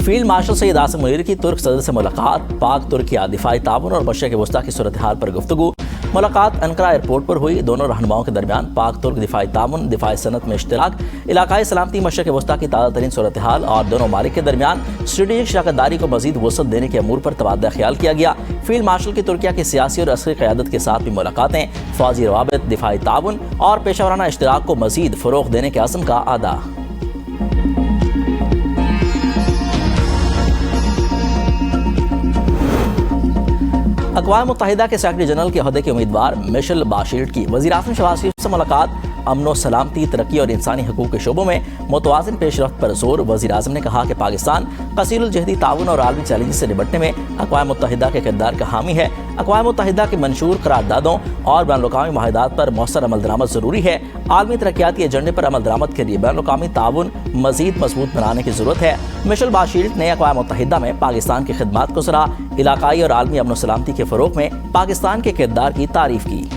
Field marshal Saeed Asim Munir की तुर्क सदर से मुलाकात, पाक तुर्किया दिफाई ताउन और मशरिक़ वस्ता की सूरत हाल पर गुफ्तगू। मुलाकात अंकरा एयरपोर्ट पर हुई। दोनों रहनुमाओं के दरमियान पाक तुर्क दिफाई ताउन, दिफाई सनत में इश्तराक, इलाकाई सलामती, मशरिक़ वस्ता की ताज़ा तरीन सूरत हाल और दोनों मालिक के दरमियान स्ट्रेटेजिक शराकतदारी को मजीद वसअत देने के अमूर पर तबादला ख्याल किया गया। फील्ड मार्शल की तुर्किया की सियासी और अस्करी क़यादत के साथ भी मुलाकातें, फ़ौजी रवाबित, दिफाई ताउन और पेशावराना इश्तराक को मजीद फ़रोग़ देने के अज़्म का अदा। अक़वाम मुत्तहिदा के सेक्रेटरी जनरल के ओहदे के उम्मीदवार मिशेल बाशीर की वज़ीर-ए-आज़म शहबाज शरीफ से मुलाकात, अमन सलामती, तरक्की और इंसानी हकूक़ के शोबों में मुतवाज़िन पेशरफ्त पर जोर। वज़ीर-ए-आज़म ने कहा कि पाकिस्तान कसीरुल जहदी ताउन और आलमी चैलेंज से निपटने में अक़वाम मुत्तहिदा के किरदार का हामी है। अक़वाम मुत्तहिदा के मंशूर करारदादों और बैनुल-अक़वामी मुआहदात पर मौसर अमल दरामद ज़रूरी है। आलमी तरक्याती एजेंडे पर अमल दरामद के लिए बैनुल-अक़वामी ताउन मज़ीद मजबूत बनाने की ज़रूरत है। मिशेल बाशीर ने अक़वाम मुत्तहिदा में पाकिस्तान की खिदमात को सराहा, इलाकाई और आलमी अमन सलामती के फ़रोग़ में पाकिस्तान के किरदार की तारीफ़ की।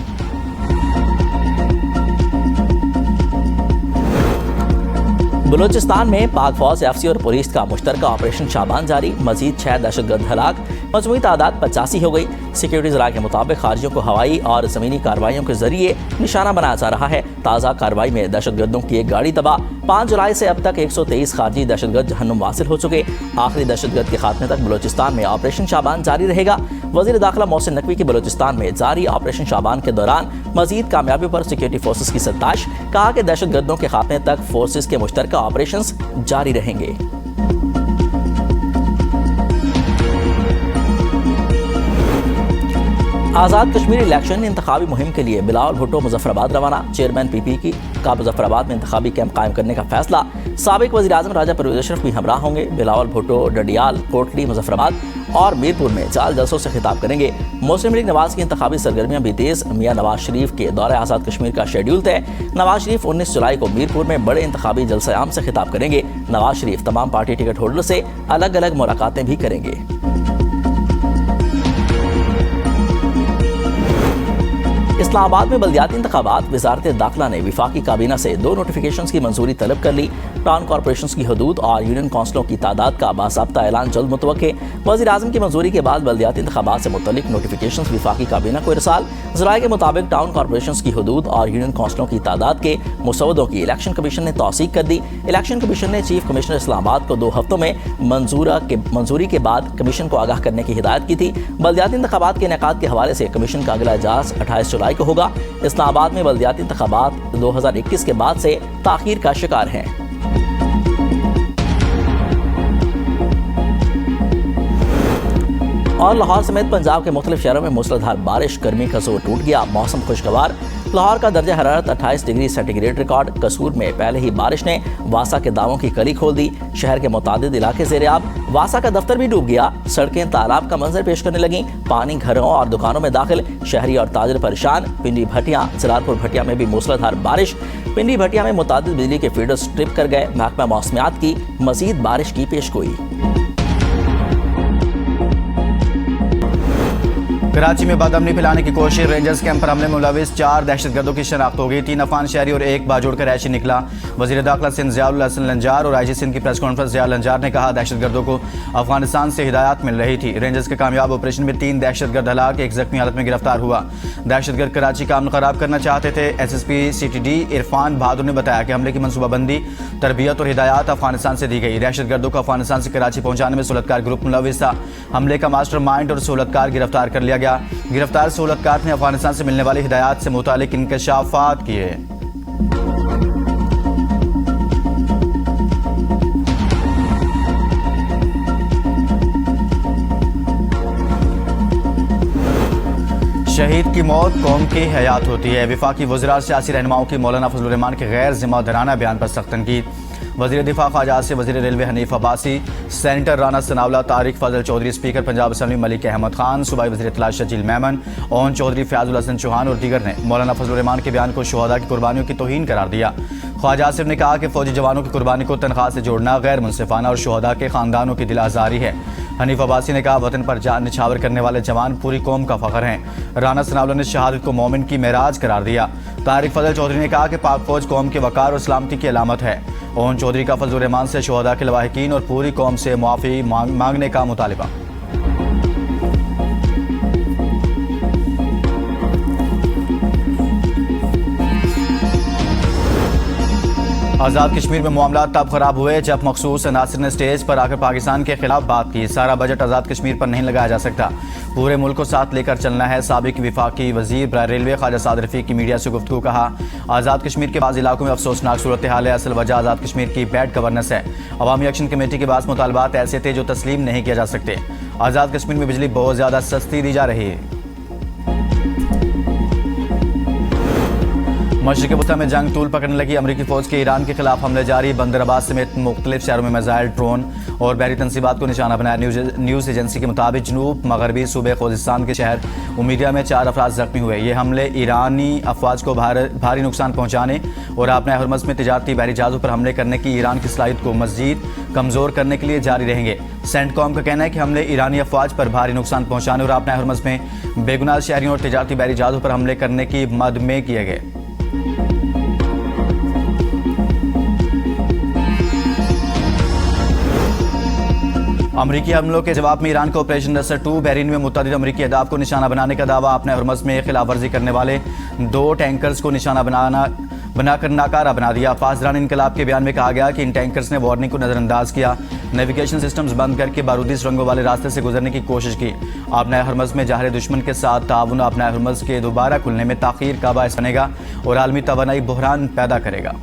बलूचिस्तान में पाक फौज, एफसी और पुलिस का मुश्तरका ऑपरेशन शाबान जारी। मजीद 6 दहशतगर्द हलाक, मजमूई तादाद 85 हो गई। सिक्योरिटी ज़राए के मुताबिक खारजियों को हवाई और ज़मीनी कार्रवाइयों के जरिए निशाना बनाया जा रहा है। ताज़ा कार्रवाई में दहशतगर्दों की एक गाड़ी तबाह। 5 जुलाई से अब तक 123 खारजी दहशतगर्द जहन्नुम वासिल हो चुके। आखिरी दहशतगर्द के खात्मे तक बलूचिस्तान में ऑपरेशन शाबान जारी रहेगा। वज़ीर दाखिला मोहसिन नकवी की बलूचिस्तान में जारी ऑपरेशन शाबान के दौरान मजीद कामयाबी पर सिक्योरिटी फोर्सेस की सत्ताश। कहा कि दहशतगर्दों के खात्मे तक फोर्सेस के मुश्तरका ऑपरेशंस जारी रहेंगे। आज़ाद कश्मीर इलेक्शन इंतखाबी मुहिम के लिए बिलावल भुट्टो मुजफ्फराबाद रवाना। चेयरमैन पीपी का मुजफ्फराबाद में इंतखाबी कैंप कायम करने का फैसला। साबिक वज़ीर-ए-आज़म राजा परवेज़ अशरफ भी हमराह होंगे। बिलावल भुट्टो डडियाल, कोटली, मुजफ्फराबाद और मीरपुर में जाल जलसों से खिताब करेंगे। मुस्लिम लीग नवाज की इंतखाबी सरगर्मियां भी तेज। मियां नवाज शरीफ के दौरे आज़ाद कश्मीर का शेड्यूल तय। नवाज शरीफ 19 जुलाई को मीरपुर में बड़े इंतखाबी जलसा आम से खिताब करेंगे। नवाज शरीफ तमाम पार्टी टिकट होल्डर से अलग अलग मुलाकातें भी करेंगे। इस्लामाबाद में बल्दियाती इंतखाबात। वज़ारत दाखिला ने विफाकी काबीना से 2 नोटिफिकेशंस की मंजूरी तलब कर ली। टाउन कॉरपोरेशंस की हदूद और यूनियन काउंसिलों की तादाद का बाज़ाब्ता ऐलान जल्द मुतवक्के। वज़ीर-ए-आज़म की मंजूरी के बाद बल्दियाती इंतखाबात से मुतल्लिक नोटिफिकेशंस विफाकी काबीना को इरसाल। ज़राए के मुताबिक टाउन कॉरपोरेशंस की हदूद और यूनियन काउंसिलों की तादाद के मुसवदों की इलेक्शन कमीशन ने तौसीक कर दी। इलेक्शन कमीशन ने चीफ कमिश्नर इस्लामाबाद को 2 हफ्तों में मंजूरी के बाद कमीशन को आगाह करने की हिदायत की थी। बल्दियाती इंतखाबात के इनेकाद के हवाले से कमीशन का अगला इजलास 28 जुलाई को होगा। इस्लामाबाद में बल्दियाती इंतखाबात 2021 के बाद से ताखीर का शिकार हैं। और लाहौर समेत पंजाब के मुख्तलिफ शहरों में मूसलाधार बारिश, गर्मी का जोर टूट गया। मौसम खुशगवार। लाहौर का दर्जा हरारत 28 डिग्री सेंटीग्रेड रिकॉर्ड। कसूर में पहले ही बारिश ने वासा के दावों की कली खोल दी। शहर के मुतादिद इलाके ज़ेर-ए-आब। वासा का दफ्तर भी डूब गया। सड़कें तालाब का मंजर पेश करने लगीं। पानी घरों और दुकानों में दाखिल। शहरी और ताजिर परेशान। पिंडी भटिया, जलालपुर भटिया में भी मूसलाधार बारिश। पिंडी भटिया में मुतादिद बिजली के फीडर्स ट्रिप कर गए। महकमा मौसमियात की मजीद बारिश की पेशगोई। कराची में बदअमनी फैलाने की कोशिश। रेंजर्स कैंप पर हमले में मुलविस 4 दहशतगर्दों की शनाख्त हो गई। 3 अफगान शहरी और 1 बाजोड़ का रैशी निकला। वज़ीर दाखिला सिंध ज़ियाउल हसन लंजार और IG सिंध की प्रेस कॉन्फ्रेंस। ज़ियाउल लंजार ने कहा दहशतगर्दों को अफगानिस्तान से हिदायत मिल रही थी। रेंजर्स के कामयाब ऑपरेशन में 3 दहशतगर्द हलाक, 1 जख्मी हालत में गिरफ्तार हुआ। दहशतगर्द कराची का अमन खराब करना चाहते थे। SSP CTD इरफान बहादुर ने बताया कि हमले की मनसूबाबंदी, तरबियत और हिदायत अफगानिस्तान से दी गई। दहशतगर्दों को अफगानिस्तान से कराची पहुंचाने में सहूलतकार ग्रुप मुलविस था। हमले का मास्टर माइंड और सहूलतकार गिरफ्तार कर लिया गया। गिरफ्तार सहूलतकार ने अफगानिस्तान से मिलने वाली हिदायत से मुतालिक इंकशाफात किए। शहीद की मौत कौम की हयात होती है। वफाकी वज़रा सियासी रहनुमाओं की मौलाना फजलुर रहमान के गैर जिम्मेदाराना बयान पर सख्त तनकीद। वज़ीर दिफा ख्वाजा आसिफ, वज़ीर रेलवे हनीफ अब्बासी, सेनेटर राना सनावला, तारिक फजल चौधरी, स्पीकर पंजाब असम्बली मलिक अहमद खान, सूबाई वज़ीर इत्तला शजील मेमन, ओन चौधरी, फयाजुल हसन चौहान और दीगर ने मौलाना फजलुर रहमान के बयान को शुहदा की कुर्बानियों की तौहीन करार दिया। ख्वाजा आसिफ ने कहा कि फौजी जवानों की कुर्बानी को तनख्वाह से जोड़ना गैर मुनसिफाना और शुहदा के खानदानों की दिल आज़ारी है। हनीफ अब्बासी ने कहा वतन पर जान निछावर करने वाले जवान पूरी कौम का फ़ख्र हैं। राना सनावला ने शहादत को मोमिन की मेराज करार दिया। तारिक फजल चौधरी ने कहा कि पाक फौज कौम के वकार और सलामती की अलामत है। ओन चौधरी का फजल रहमान से शोहदा के लवाहिकीन और पूरी कौम से मुआफ़ी मांगने का मुतालिबा। आज़ाद कश्मीर में मामला तब खराब हुए जब मखसूस अनासर ने स्टेज पर आकर पाकिस्तान के खिलाफ बात की। सारा बजट आज़ाद कश्मीर पर नहीं लगाया जा सकता, पूरे मुल्क को साथ लेकर चलना है। साबिक विफाकी वजीर बराए रेलवे ख्वाजा साद रफीक की मीडिया से गुफ्तगू। कहा, आज़ाद कश्मीर के बाज़ इलाकों में अफसोसनाक सूरत हाल है, असल वजह आज़ाद कश्मीर की बैड गवर्नेंस है। अवामी एक्शन कमेटी के पास मुतालबात ऐसे थे जो तस्लीम नहीं किया जा सकते। आज़ाद कश्मीर में बिजली बहुत ज़्यादा सस्ती दी जा रही है। मशरिक़ वस्ता में जंग तूल पकड़ने लगी, अमरीकी फौज के ईरान के खिलाफ हमले जारी। बंदरबाज समेत मुख्तलिफ शहरों में मिसाइल, ड्रोन और बहरी तनसीबात को निशाना बनाया। न्यूज़ एजेंसी के मुताबिक जनूब मगरबी सूबे खुज़िस्तान के शहर उमीदिया में 4 अफराद जख्मी हुए। ये हमले ईरानी अफवाज को भारी नुकसान पहुँचाने और अपने हरमज़ में तिजारती बहरी जहाज़ों पर हमले करने की ईरान की सलाहियत को मज़ीद कमज़ोर करने के लिए जारी रहेंगे। सेंटकॉम का कहना है कि हमले ईरानी अफवाज पर भारी नुकसान पहुँचाने और अपने हरमज़ में बेगुनाह शहरियों और तिजारती बहरी जहाज़ों पर हमले करने की मद में किए गए। अमरीकी हमलों के जवाब में ईरान का ऑपरेशन नसर 2 बहरीन में मुतअद्दिद अमरीकी अहदाफ को निशाना बनाने का दावा। अपने हरमज़ में खिलाफ वर्जी करने वाले 2 टैंकर्स को निशाना बनाकर नाकारा बना दिया। पासदारान इनकलाब के बयान में कहा गया कि इन टैंकर्स ने वार्निंग को नज़रअंदाज किया, नेविगेशन सिस्टम्स बंद करके बारूदी सुरंगों वाले रास्ते से गुजरने की कोशिश की। अपने हरमज़ में जाहिर दुश्मन के साथ ताउन अपने हरमज़ के दोबारा खुलने में ताख़ीर का बायस बनेगा और आलमी तवानाई बहरान पैदा करेगा।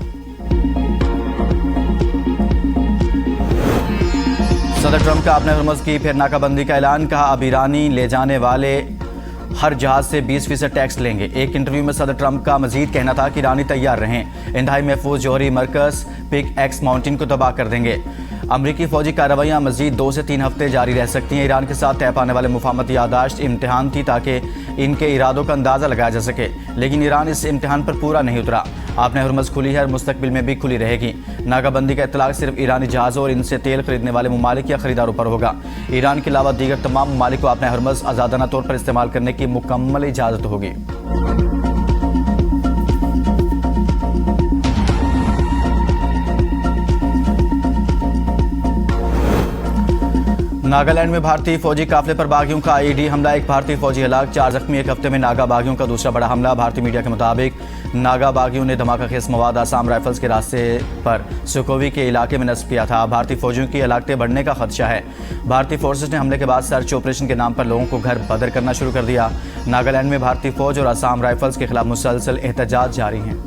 सदर ट्रंप का अपने हरमज़ की फिर नाकाबंदी का ऐलान। कहा, अब ईरानी ले जाने वाले हर जहाज से 20% टैक्स लेंगे। एक इंटरव्यू में सदर ट्रंप का मजीद कहना था कि ईरानी तैयार रहें, इंतहाई महफूज जौहरी मरकज़ पिक एक्स माउंटेन को तबाह कर देंगे। अमरीकी फौजी कार्रवाइयाँ मजीद 2 से 3 हफ्ते जारी रह सकती हैं। ईरान के साथ तय पाने वाले मुफाहमती यादाश्त इम्तिहान थी ताकि इनके इरादों का अंदाज़ा लगाया जा सके, लेकिन ईरान इस इम्तिहान पर पूरा नहीं उतरा। आपने हरमज़ खुली है और मुस्तकबिल में भी खुली रहेगी। नाकाबंदी का इतलाक सिर्फ ईरानी जहाज़ों और इनसे तेल खरीदने वाले ममालिक या खरीदारों पर होगा। ईरान के अलावा दीगर तमाम ममालिक को अपने हरमज़ आज़ादाना तौर पर इस्तेमाल करने की मुकम्मल इजाज़त होगी। नागालैंड में भारतीय फौजी काफिले पर बागियों का आईईडी हमला, 1 भारतीय फौजी हलाक, 4 जख्मी। 1 हफ्ते में नागा बागियों का दूसरा बड़ा हमला। भारतीय मीडिया के मुताबिक नागा बागियों ने धमाका खेज मवाद आसाम राइफल्स के रास्ते पर सुकोवी के इलाके में नस्ब किया था। भारतीय फौजियों की हलाकतें बढ़ने का खदशा है। भारतीय फोर्सेज ने हमले के बाद सर्च ऑपरेशन के नाम पर लोगों को घर बदर करना शुरू कर दिया। नागालैंड में भारतीय फौज और आसाम राइफल्स के खिलाफ मुसलसल एहतजाज जारी हैं।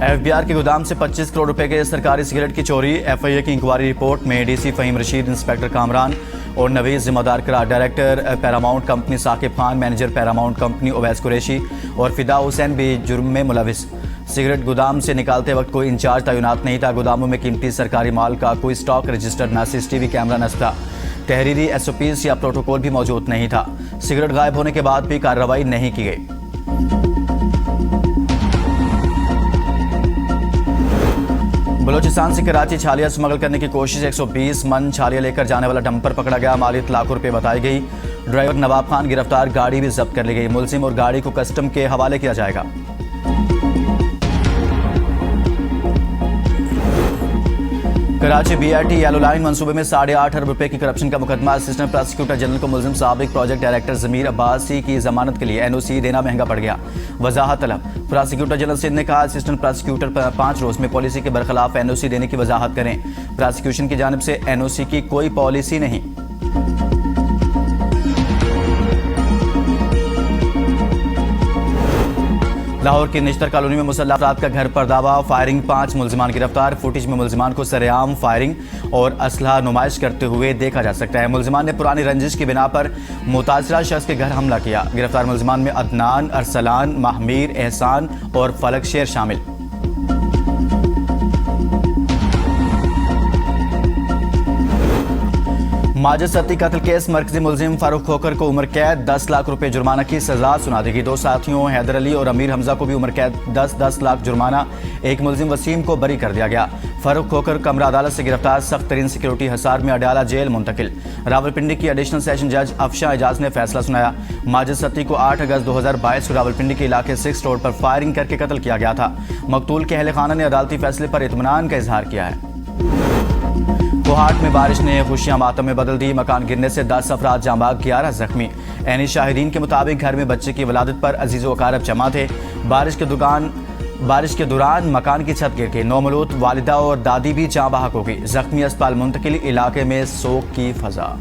एफबीआर के गोदाम से 25 करोड़ रुपए के सरकारी सिगरेट की चोरी। एफआईए की इंक्वायरी रिपोर्ट में डीसी फहीम रशीद, इंस्पेक्टर कामरान और नवीज जिम्मेदार करार। Director Paramount company Saqib Khan, manager Paramount company Owais Qureshi और फिदा हुसैन भी जुर्म में मुलविस। सिगरेट गोदाम से निकालते वक्त कोई इंचार्ज तैनात नहीं था। गोदामों में कीमती सरकारी माल का कोई स्टॉक रजिस्टर्ड न सीसीटीवी कैमरा नस्ब था। तहरीरी SOPs या प्रोटोकॉल भी मौजूद नहीं था। सिगरेट गायब होने के बाद भी कार्रवाई नहीं की गई। बलोचिस्तान से कराची छालिया स्मगल करने की कोशिश। 120 मन छालिया लेकर जाने वाला डंपर पकड़ा गया। मालियत लाखों रुपए बताई गई। ड्राइवर नवाब खान गिरफ्तार। गाड़ी भी जब्त कर ली गई। मुलजिम और गाड़ी को कस्टम के हवाले किया जाएगा। कराची BRT येलो लाइन मंसूबे में 8.5 अरब रुपए की करप्शन का मुकदमा। असिस्टेंट प्रोसिक्यूटर जनरल को मुलजिम साबिक प्रोजेक्ट डायरेक्टर ज़मीर अब्बासी की जमानत के लिए NOC देना महंगा पड़ गया। वजाहत तलब। प्रोसिक्यूटर जनरल सिंध ने कहा, असिस्टेंट प्रोसिक्यूटर 5 रोज में पॉलिसी के बरखिलाफ NOC देने की वजाहत करें। प्रोसिक्यूशन की जानिब से NOC की कोई पॉलिसी नहीं। लाहौर की निश्तर कॉलोनी में मुसल्लह अफराद का घर पर दावा। फायरिंग, 5 मुलजिमान गिरफ्तार। फुटेज में मुलजिमान को सरेआम फायरिंग और असलहा नुमाइश करते हुए देखा जा सकता है। मुलजिमान ने पुरानी रंजिश की बिना पर मुतासरा शख्स के घर हमला किया। गिरफ्तार मुलजिमान में अदनान, अरसलान, महमीर, एहसान और फलक शेर शामिल। माजिद सत्ती कत्ल केस मरकजी मुलजिम फारूक खोकर को उम्र कैद 10 लाख रुपए जुर्माना की सजा सुना देगी। 2 साथियों हैदर अली और अमीर हमजा को भी उम्र कैद 10 लाख जुर्माना। एक मुलजिम वसीम को बरी कर दिया गया। फारूक खोकर कमरा अदालत से गिरफ्तार, सख्त तरीन सिक्योरिटी हिसार में अडयाला जेल मुंतकिल। रावलपिंडी की एडिशनल सेशन जज अफशा एजाज ने फैसला सुनाया। माजिद सत्ती को 8 अगस्त 2022 को रावलपिंडी के इलाके 6 रोड पर फायरिंग करके कत्ल किया गया था। मकतूल के अहले खाना ने अदालती फैसले पर इत्मीनान का इजहार किया है। कोहाट में बारिश ने खुशियां मातम में बदल दी। मकान गिरने से 10 अफराद जाँ बाग, 11 जख्मी। ऐनी शाहिदीन के मुताबिक घर में बच्चे की वलादत पर अजीज़ व अकारब जमा थे। बारिश के दौरान मकान की छत गिर गई। नौमलूद वालिदा और दादी भी जाँ बहक हो गई। जख्मी अस्पताल मुंतकिल, इलाके में सोग की फजा।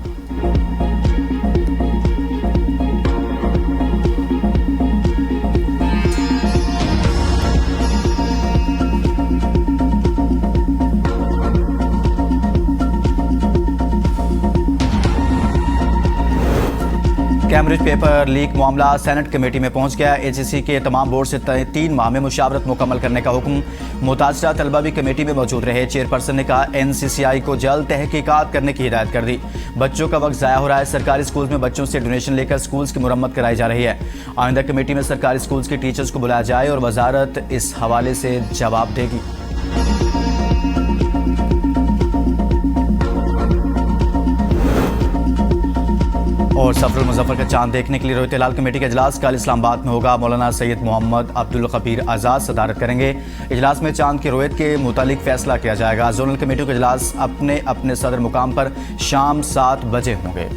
कैम्ब्रिज पेपर लीक मामला सेनेट कमेटी में पहुंच गया। एचईसी के तमाम बोर्ड से 3 माह में मुशावरत मुकम्मल करने का हुक्म। मुतासरा तलबा भी कमेटी में मौजूद रहे। चेयरपर्सन ने कहा एनसीसीआई को जल्द तहकीकात करने की हिदायत कर दी। बच्चों का वक्त ज़ाया हो रहा है। सरकारी स्कूल्स में बच्चों से डोनेशन लेकर स्कूल्स की मुरम्मत कराई जा रही है। आइंदा कमेटी में सरकारी स्कूल्स के टीचर्स को बुलाया जाए और वजारत इस हवाले से जवाब देगी। और सफरुल मुजफ्फर का चांद देखने के लिए रोहित हिलाल कमेटी का इजलास कल इस्लामाबाद में होगा। मौलाना सैयद मोहम्मद अब्दुल खबीर आज़ाद सदारत करेंगे। इजलास में चांद की रोयत के मुतालिक फैसला किया जाएगा। जोनल कमेटियों के इजलास अपने अपने सदर मुकाम पर शाम 7 बजे होंगे।